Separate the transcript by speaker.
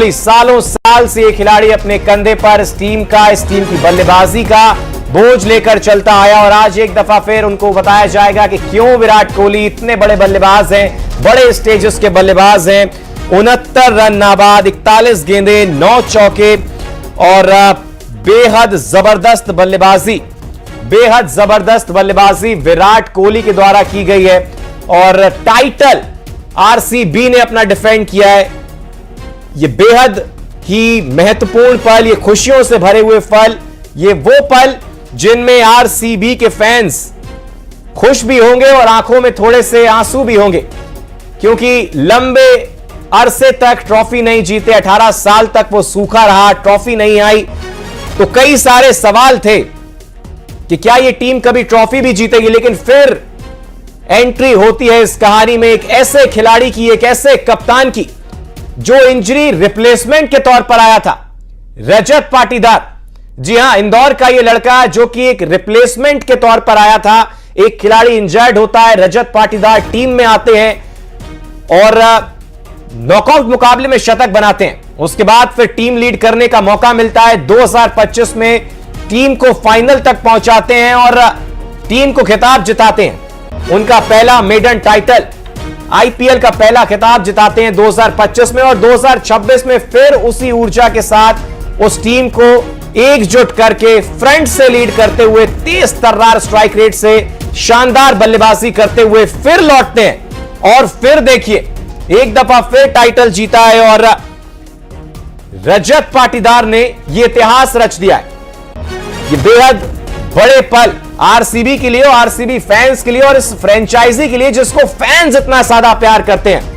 Speaker 1: सालों साल से ये खिलाड़ी अपने कंधे पर इस टीम की बल्लेबाजी का बोझ लेकर चलता आया और आज एक दफा फिर उनको बताया जाएगा कि क्यों विराट कोहली इतने बड़े बल्लेबाज हैं, बड़े स्टेजेस के बल्लेबाज हैं। 69 रन नाबाद, 41 गेंदें, 9 चौके और बेहद जबरदस्त बल्लेबाजी विराट कोहली के द्वारा की गई है और टाइटल आरसीबी ने अपना डिफेंड किया है। ये बेहद ही महत्वपूर्ण पल, ये खुशियों से भरे हुए पल, ये वो पल जिनमें आरसीबी के फैंस खुश भी होंगे और आंखों में थोड़े से आंसू भी होंगे, क्योंकि लंबे अरसे तक ट्रॉफी नहीं जीते, 18 साल तक वो सूखा रहा, ट्रॉफी नहीं आई। तो कई सारे सवाल थे कि क्या ये टीम कभी ट्रॉफी भी जीतेगी, लेकिन फिर एंट्री होती है इस कहानी में एक ऐसे खिलाड़ी की, एक ऐसे कप्तान की जो इंजरी रिप्लेसमेंट के तौर पर आया था, रजत पाटीदार। जी हां, इंदौर का यह लड़का जो कि एक रिप्लेसमेंट के तौर पर आया था। एक खिलाड़ी इंजर्ड होता है, रजत पाटीदार टीम में आते हैं और नॉकआउट मुकाबले में शतक बनाते हैं। उसके बाद फिर टीम लीड करने का मौका मिलता है। 2025 में टीम को फाइनल तक पहुंचाते हैं और टीम को खिताब जिताते हैं। उनका पहला मेडन टाइटल, आईपीएल का पहला खिताब जिताते हैं 2025 में और 2026 में फिर उसी ऊर्जा के साथ उस टीम को एकजुट करके फ्रंट से लीड करते हुए, तेज तर्रार स्ट्राइक रेट से शानदार बल्लेबाजी करते हुए फिर लौटते हैं और फिर देखिए एक दफा फिर टाइटल जीता है और रजत पाटीदार ने यह इतिहास रच दिया है। ये बेहद बड़े पल आरसीबी के लिए, आरसीबी फैंस के लिए और इस फ्रेंचाइजी के लिए जिसको फैंस इतना ज्यादा प्यार करते हैं।